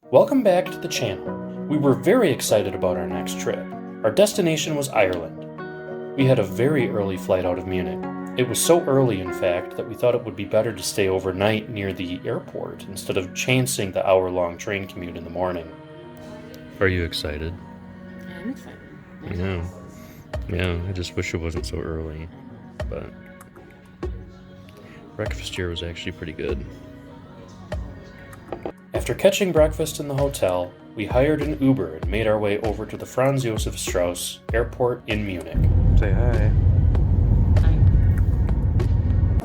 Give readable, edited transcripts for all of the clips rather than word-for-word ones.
Welcome back to the channel. We were very excited about our next trip. Our destination was Ireland. We had a very early flight out of Munich. It was so early, in fact, that we thought it would be better to stay overnight near the airport instead of chancing the hour-long train commute in the morning. Are you excited? I'm excited. Yeah, I just wish it wasn't so early, but breakfast here was actually pretty good. After catching breakfast in the hotel, we hired an Uber and made our way over to the Franz Josef Strauss Airport in Munich. Say hi.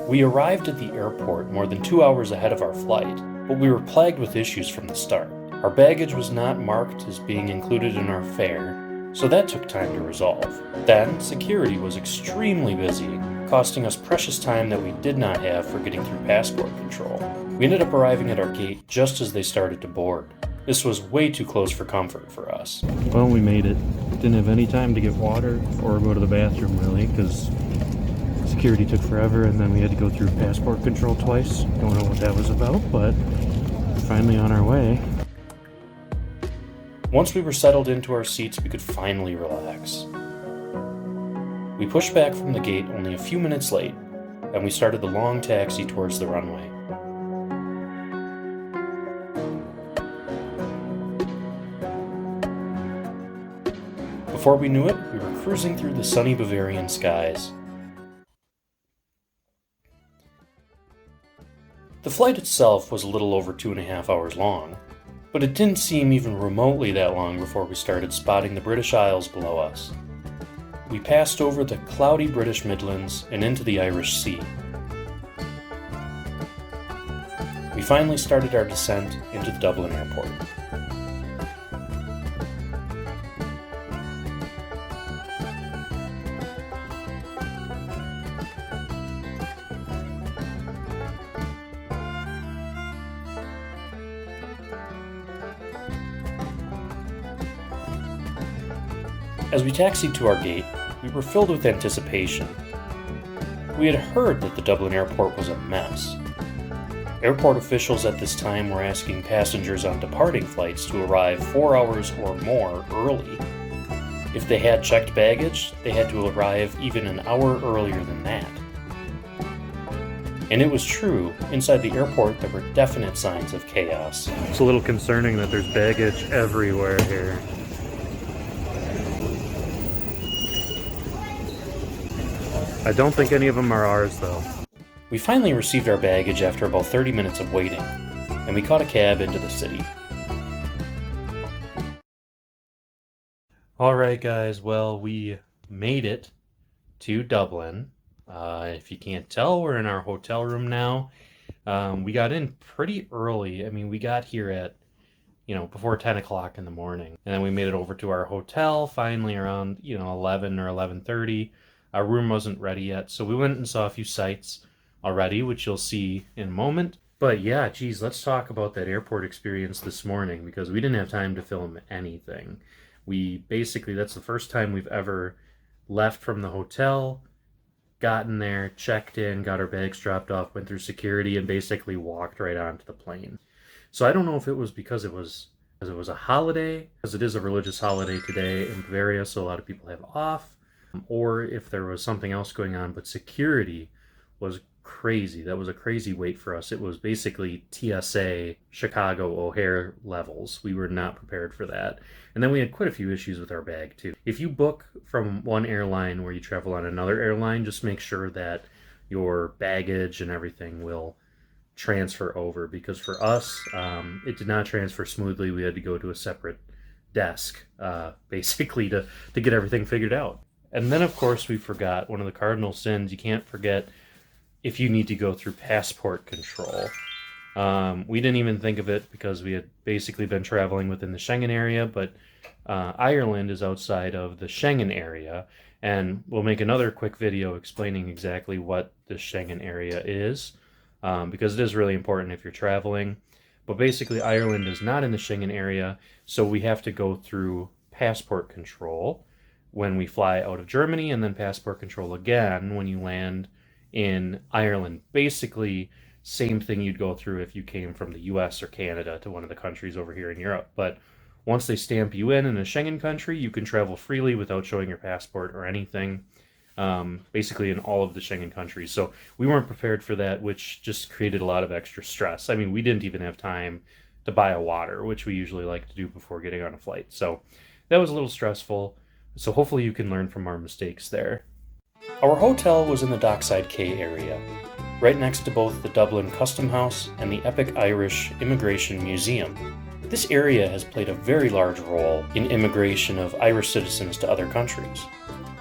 We arrived at the airport more than 2 hours ahead of our flight, but we were plagued with issues from the start. Our baggage was not marked as being included in our fare, so that took time to resolve. Then, security was extremely busy, costing us precious time that we did not have for getting through passport control. We ended up arriving at our gate just as they started to board. This was way too close for comfort for us. Well, we made it. Didn't have any time to get water or go to the bathroom, really, because security took forever, and then we had to go through passport control twice. Don't know what that was about, but we're finally on our way. Once we were settled into our seats, we could finally relax. We pushed back from the gate only a few minutes late, and we started the long taxi towards the runway. Before we knew it, we were cruising through the sunny Bavarian skies. The flight itself was a little over 2.5 hours long, but it didn't seem even remotely that long before we started spotting the British Isles below us. We passed over the cloudy British Midlands and into the Irish Sea. We finally started our descent into the Dublin airport. As we taxied to our gate, we were filled with anticipation. We had heard that the Dublin airport was a mess. Airport officials at this time were asking passengers on departing flights to arrive 4 hours or more early. If they had checked baggage, they had to arrive even an hour earlier than that. And it was true, inside the airport there were definite signs of chaos. It's a little concerning that there's baggage everywhere here. I don't think any of them are ours, though. We finally received our baggage after about 30 minutes of waiting, and we caught a cab into the city. Alright guys, well, we made it to Dublin. If you can't tell, we're in our hotel room now. We got in pretty early. I mean, we got here at, before 10 o'clock in the morning. And then we made it over to our hotel finally around, 11 or 11:30. Our room wasn't ready yet, so we went and saw a few sites already, which you'll see in a moment. But yeah, geez, let's talk about that airport experience this morning, because we didn't have time to film anything. That's the first time we've ever left from the hotel, gotten there, checked in, got our bags dropped off, went through security, and basically walked right onto the plane. So I don't know if it was because it was a holiday, because it is a religious holiday today in Bavaria, so a lot of people have off, or if there was something else going on, but security was crazy. That was a crazy wait for us. It was basically TSA Chicago O'Hare levels. We were not prepared for that. And then we had quite a few issues with our bag too. If you book from one airline where you travel on another airline, just make sure that your baggage and everything will transfer over, because for us, it did not transfer smoothly. We had to go to a separate desk, basically to get everything figured out. And then, of course, we forgot one of the cardinal sins. You can't forget if you need to go through passport control. We didn't even think of it because we had basically been traveling within the Schengen area, but Ireland is outside of the Schengen area, and we'll make another quick video explaining exactly what the Schengen area is, because it is really important if you're traveling. But basically, Ireland is not in the Schengen area, so we have to go through passport control when we fly out of Germany, and then passport control again when you land in Ireland. Basically, Same thing you'd go through if you came from the US or Canada to one of the countries over here in Europe. But once they stamp you in a Schengen country, you can travel freely without showing your passport or anything, basically in all of the Schengen countries. So we weren't prepared for that, which just created a lot of extra stress. I mean, we didn't even have time to buy a water, which we usually like to do before getting on a flight. So that was a little stressful. So hopefully you can learn from our mistakes there. Our hotel was in the Dockside Quay area, right next to both the Dublin Custom House and the Epic Irish Immigration Museum. This area has played a very large role in immigration of Irish citizens to other countries.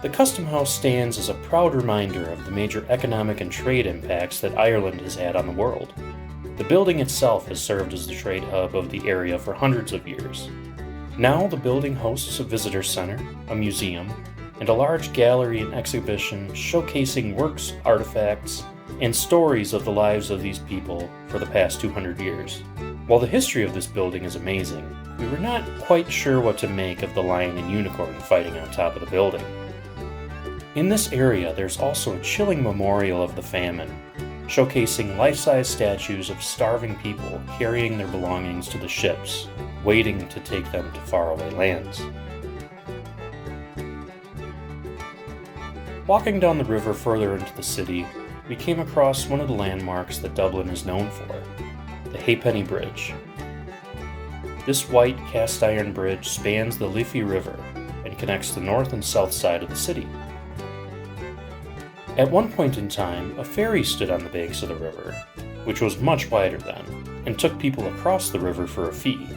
The Custom House stands as a proud reminder of the major economic and trade impacts that Ireland has had on the world. The building itself has served as the trade hub of the area for hundreds of years. Now the building hosts a visitor center, a museum, and a large gallery and exhibition showcasing works, artifacts, and stories of the lives of these people for the past 200 years. While the history of this building is amazing, we were not quite sure what to make of the lion and unicorn fighting on top of the building. In this area, there's also a chilling memorial of the famine, showcasing life-size statues of starving people carrying their belongings to the ships, waiting to take them to faraway lands. Walking down the river further into the city, we came across one of the landmarks that Dublin is known for, the Halfpenny Bridge. This white cast iron bridge spans the Liffey River and connects the north and south side of the city. At one point in time, a ferry stood on the banks of the river, which was much wider then, and took people across the river for a fee.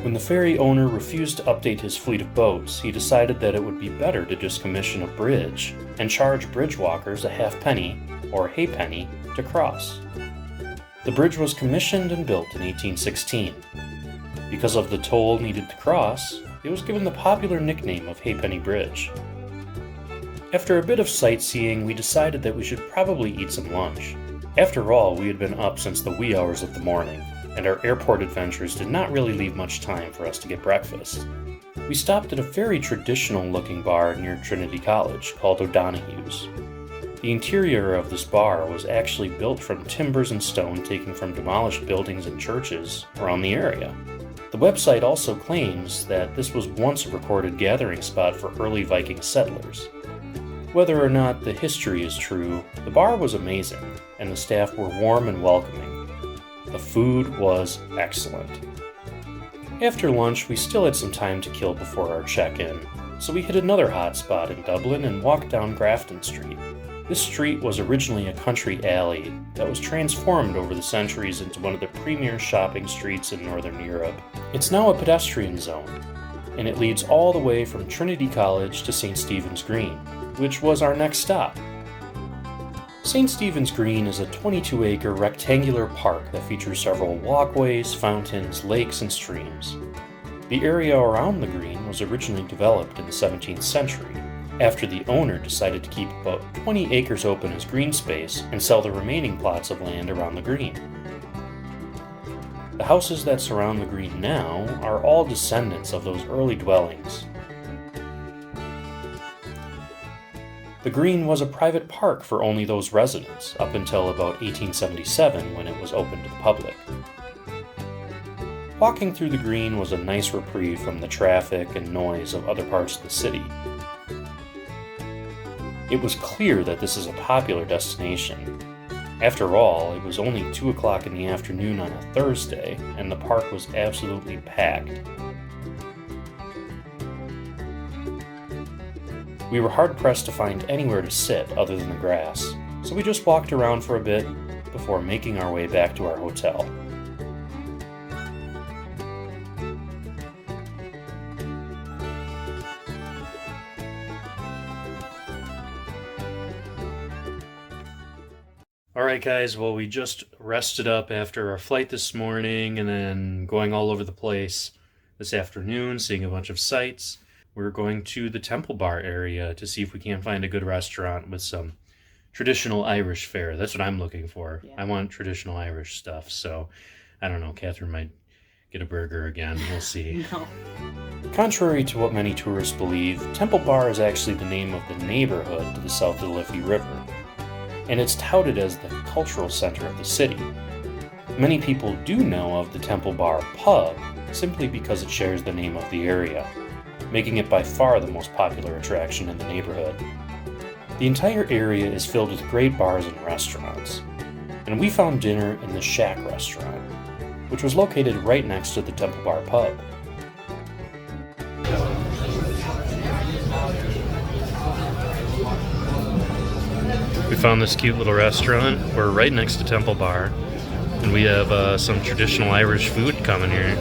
When the ferry owner refused to update his fleet of boats, he decided that it would be better to just commission a bridge and charge bridge walkers a halfpenny, or ha'penny, to cross. The bridge was commissioned and built in 1816. Because of the toll needed to cross, it was given the popular nickname of Halfpenny Bridge. After a bit of sightseeing, we decided that we should probably eat some lunch. After all, we had been up since the wee hours of the morning, and our airport adventures did not really leave much time for us to get breakfast. We stopped at a very traditional-looking bar near Trinity College called O'Donoghue's. The interior of this bar was actually built from timbers and stone taken from demolished buildings and churches around the area. The website also claims that this was once a recorded gathering spot for early Viking settlers. Whether or not the history is true, the bar was amazing, and the staff were warm and welcoming. The food was excellent. After lunch, we still had some time to kill before our check-in, so we hit another hot spot in Dublin and walked down Grafton Street. This street was originally a country alley that was transformed over the centuries into one of the premier shopping streets in Northern Europe. It's now a pedestrian zone, and it leads all the way from Trinity College to St. Stephen's Green, which was our next stop. St. Stephen's Green is a 22-acre rectangular park that features several walkways, fountains, lakes, and streams. The area around the green was originally developed in the 17th century, after the owner decided to keep about 20 acres open as green space and sell the remaining plots of land around the green. The houses that surround the green now are all descendants of those early dwellings. The green was a private park for only those residents up until about 1877 when it was open to the public. Walking through the green was a nice reprieve from the traffic and noise of other parts of the city. It was clear that this is a popular destination. After all, it was only 2 o'clock in the afternoon on a Thursday, and the park was absolutely packed. We were hard-pressed to find anywhere to sit other than the grass, so we just walked around for a bit before making our way back to our hotel. Alright guys, well we just rested up after our flight this morning and then going all over the place this afternoon, seeing a bunch of sights. We're going to the Temple Bar area to see if we can't find a good restaurant with some traditional Irish fare. That's what I'm looking for. Yeah. I want traditional Irish stuff, so I don't know, Catherine might get a burger again. We'll see. No. Contrary to what many tourists believe, Temple Bar is actually the name of the neighborhood to the south of the Liffey River. and it's touted as the cultural center of the city. Many people do know of the Temple Bar pub simply because it shares the name of the area, making it by far the most popular attraction in the neighborhood. The entire area is filled with great bars and restaurants, and we found dinner in the Shack restaurant, which was located right next to the Temple Bar pub. We found this cute little restaurant. We're right next to Temple Bar, and we have some traditional Irish food coming here.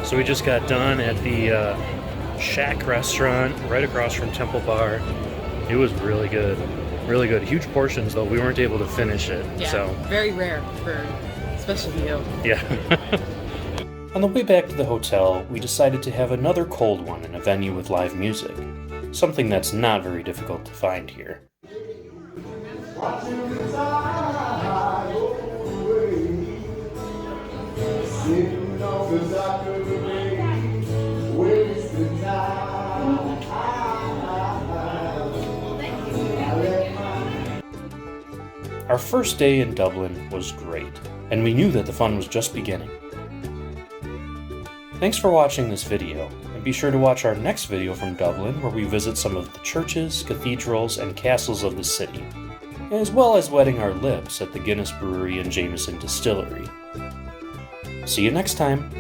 So we just got done at the Shack restaurant right across from Temple Bar. It was really good. Really good. Huge portions though. We weren't able to finish it. Yeah, so very rare for especially you. yeah. On the way back to the hotel, we decided to have another cold one in a venue with live music. Something that's not very difficult to find here. Our first day in Dublin was great, and we knew that the fun was just beginning. Thanks for watching this video, and be sure to watch our next video from Dublin where we visit some of the churches, cathedrals, and castles of the city, as well as wetting our lips at the Guinness Brewery and Jameson Distillery. See you next time!